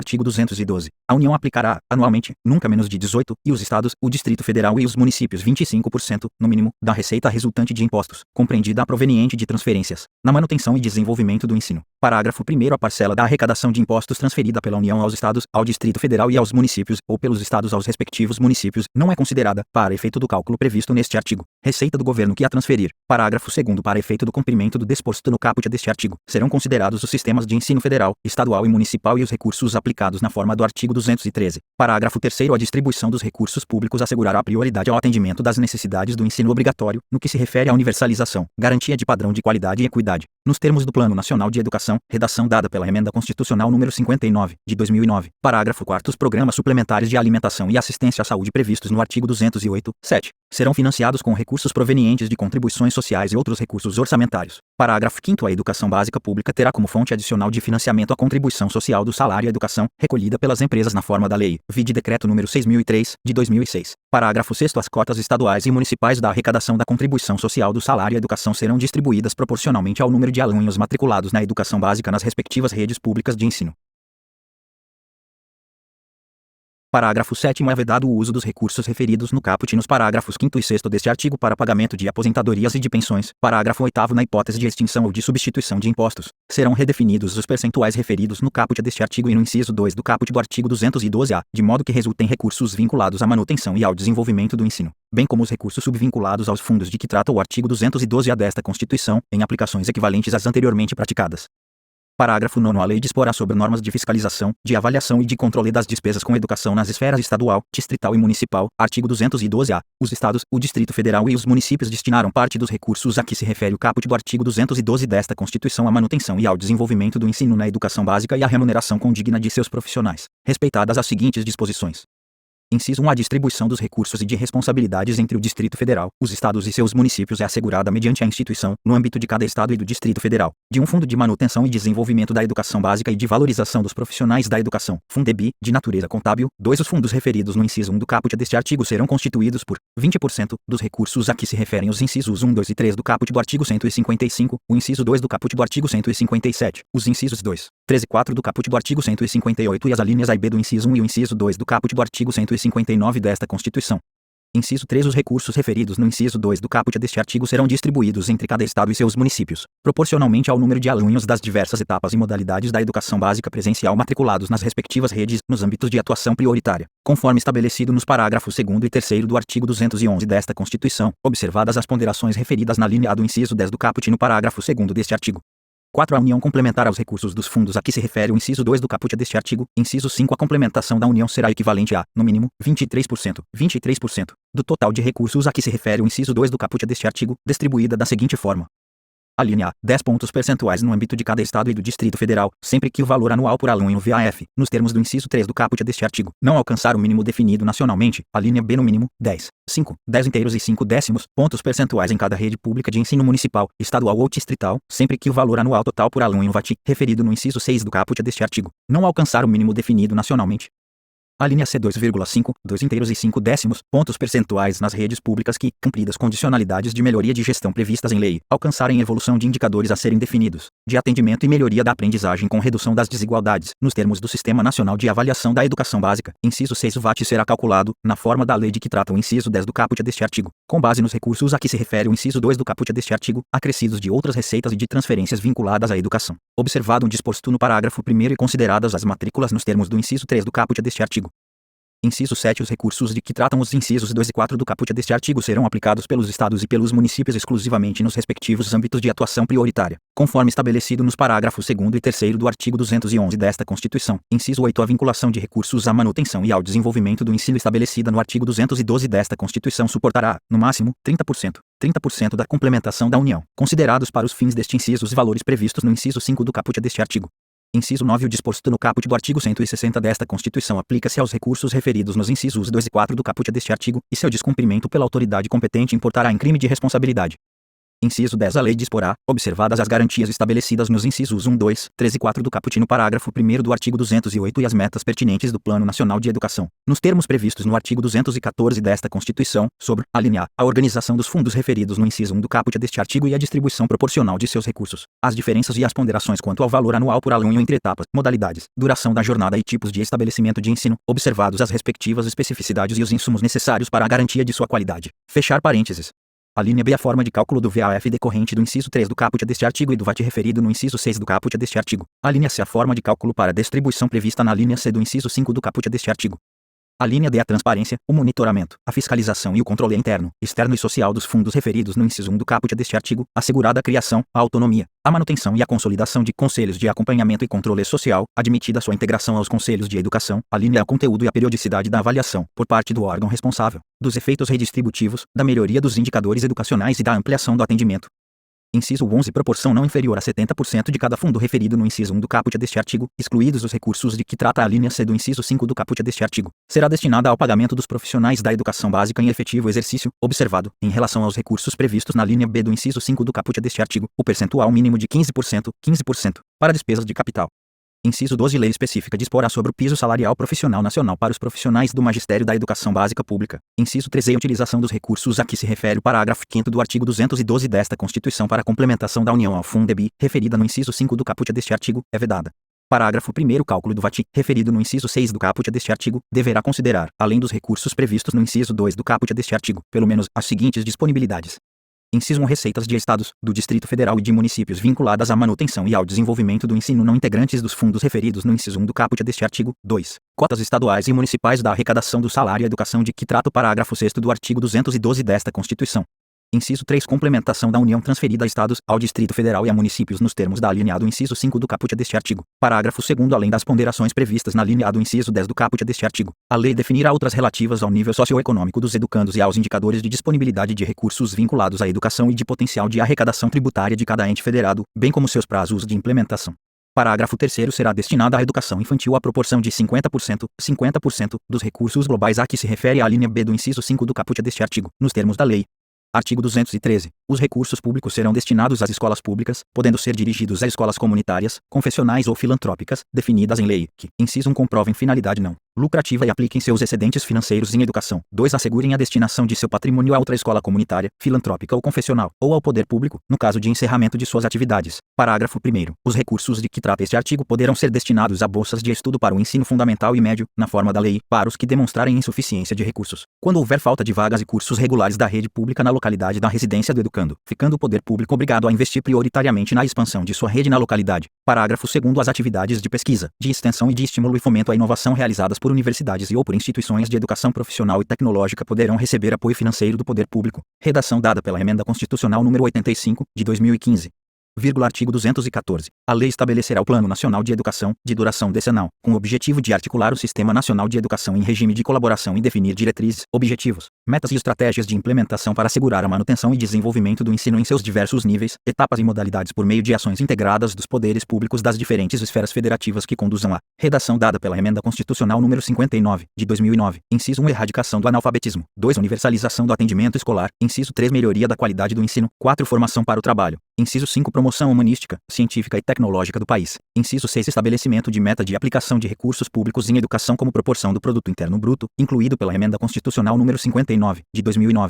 Artigo 212. A União aplicará, anualmente, nunca menos de 18, e os Estados, o Distrito Federal e os municípios 25%, no mínimo, da receita resultante de impostos, compreendida a proveniente de transferências, na manutenção e desenvolvimento do ensino. Parágrafo 1º. A parcela da arrecadação de impostos transferida pela União aos Estados, ao Distrito Federal e aos municípios, ou pelos Estados aos respectivos municípios, não é considerada, para efeito do cálculo previsto neste artigo, receita do governo que a transferir. Parágrafo 2º. Para efeito do cumprimento do disposto no caput deste artigo, serão considerados os sistemas de ensino federal, estadual e municipal e os recursos aplicados na forma do artigo 213. Parágrafo 3º. A distribuição dos recursos públicos assegurará prioridade ao atendimento das necessidades do ensino obrigatório, no que se refere à universalização, garantia de padrão de qualidade e equidade, nos termos do Plano Nacional de Educação, redação dada pela Emenda Constitucional número 59, de 2009. Parágrafo 4º. Os programas suplementares de alimentação e assistência à saúde previstos no artigo 208, 7, serão financiados com recursos provenientes de contribuições sociais e outros recursos orçamentários. Parágrafo 5º. A educação básica pública terá como fonte adicional de financiamento a contribuição social do salário à educação, recolhida pelas empresas na forma da lei, vide decreto número 6003, de 2006. Parágrafo 6º. As cotas estaduais e municipais da arrecadação da contribuição social do salário à educação serão distribuídas proporcionalmente ao número de alunos matriculados na educação básica nas respectivas redes públicas de ensino. Parágrafo 7º. É vedado o uso dos recursos referidos no caput nos parágrafos 5º e 6º deste artigo para pagamento de aposentadorias e de pensões. Parágrafo 8º. Na hipótese de extinção ou de substituição de impostos, serão redefinidos os percentuais referidos no caput deste artigo e no inciso 2 do caput do artigo 212-A, de modo que resultem recursos vinculados à manutenção e ao desenvolvimento do ensino, bem como os recursos subvinculados aos fundos de que trata o artigo 212-A desta Constituição, em aplicações equivalentes às anteriormente praticadas. Parágrafo 9º. A lei disporá sobre normas de fiscalização, de avaliação e de controle das despesas com educação nas esferas estadual, distrital e municipal. Artigo 212-A. Os Estados, o Distrito Federal e os municípios destinarão parte dos recursos a que se refere o caput do artigo 212 desta Constituição à manutenção e ao desenvolvimento do ensino na educação básica e à remuneração condigna de seus profissionais, respeitadas as seguintes disposições. Inciso 1. A distribuição dos recursos e de responsabilidades entre o Distrito Federal, os Estados e seus municípios é assegurada mediante a instituição, no âmbito de cada Estado e do Distrito Federal, de um Fundo de Manutenção e Desenvolvimento da Educação Básica e de Valorização dos Profissionais da Educação, Fundeb, de natureza contábil. 2. Os fundos referidos no inciso 1 do caput deste artigo serão constituídos por 20% dos recursos a que se referem os incisos 1, 2 e 3 do caput do artigo 155, o inciso 2 do caput do artigo 157, os incisos 2, 3 e 4 do caput do artigo 158 e as alíneas A e B do inciso 1 e o inciso 2 do caput do artigo 159 desta Constituição. Inciso 3. Os recursos referidos no inciso 2 do caput deste artigo serão distribuídos entre cada Estado e seus municípios, proporcionalmente ao número de alunos das diversas etapas e modalidades da educação básica presencial matriculados nas respectivas redes, nos âmbitos de atuação prioritária, conforme estabelecido nos parágrafos 2º e 3º do artigo 211 desta Constituição, observadas as ponderações referidas na linha A do inciso 10 do caput e no parágrafo 2º deste artigo. 4. A União complementará os recursos dos fundos a que se refere o inciso 2 do caput deste artigo. Inciso 5. A complementação da União será equivalente a, no mínimo, 23% do total de recursos a que se refere o inciso 2 do caput deste artigo, distribuída da seguinte forma. A linha A, 10 pontos percentuais no âmbito de cada Estado e do Distrito Federal, sempre que o valor anual por aluno VAF, nos termos do inciso 3 do caput deste artigo, não alcançar o mínimo definido nacionalmente. A linha B no mínimo, 10 inteiros e 5 décimos pontos percentuais em cada rede pública de ensino municipal, estadual ou distrital, sempre que o valor anual total por aluno VAT, referido no inciso 6 do caput deste artigo, não alcançar o mínimo definido nacionalmente. A linha C 2 inteiros e 5 décimos pontos percentuais nas redes públicas que, cumpridas condicionalidades de melhoria de gestão previstas em lei, alcançarem evolução de indicadores a serem definidos, de atendimento e melhoria da aprendizagem com redução das desigualdades, nos termos do Sistema Nacional de Avaliação da Educação Básica. Inciso 6. O VAT será calculado, na forma da lei de que trata o inciso 10 do caput deste artigo, com base nos recursos a que se refere o inciso 2 do caput deste artigo, acrescidos de outras receitas e de transferências vinculadas à educação, observado o disposto no parágrafo 1º e consideradas as matrículas nos termos do inciso 3 do caput deste artigo. Inciso 7. Os recursos de que tratam os incisos 2 e 4 do caput deste artigo serão aplicados pelos Estados e pelos municípios exclusivamente nos respectivos âmbitos de atuação prioritária, conforme estabelecido nos parágrafos 2º e 3º do artigo 211 desta Constituição. Inciso 8. A vinculação de recursos à manutenção e ao desenvolvimento do ensino estabelecida no artigo 212 desta Constituição suportará, no máximo, 30% da complementação da União, considerados para os fins deste inciso os valores previstos no inciso 5 do caput deste artigo. Inciso 9. O disposto no caput do artigo 160 desta Constituição aplica-se aos recursos referidos nos incisos 2 e 4 do caput deste artigo, e seu descumprimento pela autoridade competente importará em crime de responsabilidade. Inciso 10. A lei disporá, observadas as garantias estabelecidas nos incisos 1, 2, 3 e 4 do caput no parágrafo 1º do artigo 208 e as metas pertinentes do Plano Nacional de Educação, nos termos previstos no artigo 214 desta Constituição, sobre, alínea A, a organização dos fundos referidos no inciso 1 do caput deste artigo e a distribuição proporcional de seus recursos, as diferenças e as ponderações quanto ao valor anual por aluno entre etapas, modalidades, duração da jornada e tipos de estabelecimento de ensino, observados as respectivas especificidades e os insumos necessários para a garantia de sua qualidade. Fechar parênteses. A linha B. A forma de cálculo do VAF decorrente do inciso 3 do caput deste artigo e do VAT referido no inciso 6 do caput deste artigo. A linha C. A forma de cálculo para a distribuição prevista na linha C do inciso 5 do caput deste artigo. A linha D. A transparência, o monitoramento, a fiscalização e o controle interno, externo e social dos fundos referidos no inciso 1 do caput deste artigo, assegurada a criação, a autonomia, a manutenção e a consolidação de conselhos de acompanhamento e controle social, admitida sua integração aos conselhos de educação. A linha A. O conteúdo e a periodicidade da avaliação, por parte do órgão responsável, dos efeitos redistributivos, da melhoria dos indicadores educacionais e da ampliação do atendimento. Inciso 11. Proporção não inferior a 70% de cada fundo referido no inciso 1 do caput deste artigo, excluídos os recursos de que trata a linha C do inciso 5 do caput deste artigo, será destinada ao pagamento dos profissionais da educação básica em efetivo exercício, observado, em relação aos recursos previstos na linha B do inciso 5 do caput deste artigo, o percentual mínimo de 15%, para despesas de capital. Inciso 12. Lei específica disporá sobre o piso salarial profissional nacional para os profissionais do Magistério da Educação Básica Pública. Inciso 13. A utilização dos recursos a que se refere o parágrafo 5º do artigo 212 desta Constituição para a complementação da União ao Fundeb, referida no inciso 5 do caput deste artigo, é vedada. Parágrafo 1º. O cálculo do VAT, referido no inciso 6 do caput deste artigo, deverá considerar, além dos recursos previstos no inciso 2 do caput deste artigo, pelo menos, as seguintes disponibilidades. Inciso 1. Receitas de estados, do Distrito Federal e de municípios vinculadas à manutenção e ao desenvolvimento do ensino não integrantes dos fundos referidos no inciso 1 do caput deste artigo. 2. Cotas estaduais e municipais da arrecadação do salário e educação de que trata o parágrafo 6º do artigo 212 desta Constituição. Inciso 3. Complementação da União transferida a estados, ao Distrito Federal e a municípios nos termos da alínea A do inciso 5 do caput deste artigo. Parágrafo 2º. Além das ponderações previstas na linha A do inciso 10 do caput deste artigo, a lei definirá outras relativas ao nível socioeconômico dos educandos e aos indicadores de disponibilidade de recursos vinculados à educação e de potencial de arrecadação tributária de cada ente federado, bem como seus prazos de implementação. Parágrafo 3º. Será destinada à educação infantil a proporção de 50% dos recursos globais a que se refere a linha B do inciso 5 do caput deste artigo, nos termos da lei. Artigo 213. Os recursos públicos serão destinados às escolas públicas, podendo ser dirigidos a escolas comunitárias, confessionais ou filantrópicas, definidas em lei, que, inciso 1, comprovem finalidade não lucrativa e apliquem seus excedentes financeiros em educação. 2. Assegurem a destinação de seu patrimônio a outra escola comunitária, filantrópica ou confessional, ou ao poder público, no caso de encerramento de suas atividades. Parágrafo 1º. Os recursos de que trata este artigo poderão ser destinados a bolsas de estudo para o ensino fundamental e médio, na forma da lei, para os que demonstrarem insuficiência de recursos. Quando houver falta de vagas e cursos regulares da rede pública na localidade da residência do educando, ficando o poder público obrigado a investir prioritariamente na expansão de sua rede na localidade. Parágrafo 2º. As atividades de pesquisa, de extensão e de estímulo e fomento à inovação realizadas por universidades e ou por instituições de educação profissional e tecnológica poderão receber apoio financeiro do poder público. Redação dada pela Emenda Constitucional número 85, de 2015. Artigo 214. A lei estabelecerá o Plano Nacional de Educação, de duração decenal, com o objetivo de articular o Sistema Nacional de Educação em regime de colaboração e definir diretrizes, objetivos, metas e estratégias de implementação para assegurar a manutenção e desenvolvimento do ensino em seus diversos níveis, etapas e modalidades por meio de ações integradas dos poderes públicos das diferentes esferas federativas que conduzam à redação dada pela Emenda Constitucional número 59, de 2009. Inciso 1. Erradicação do analfabetismo. 2. Universalização do atendimento escolar. Inciso 3. Melhoria da qualidade do ensino. 4. Formação para o trabalho. Inciso 5. Promoção humanística, científica e tecnológica do país. Inciso 6. Estabelecimento de meta de aplicação de recursos públicos em educação como proporção do produto interno bruto, incluído pela Emenda Constitucional número 59, de 2009.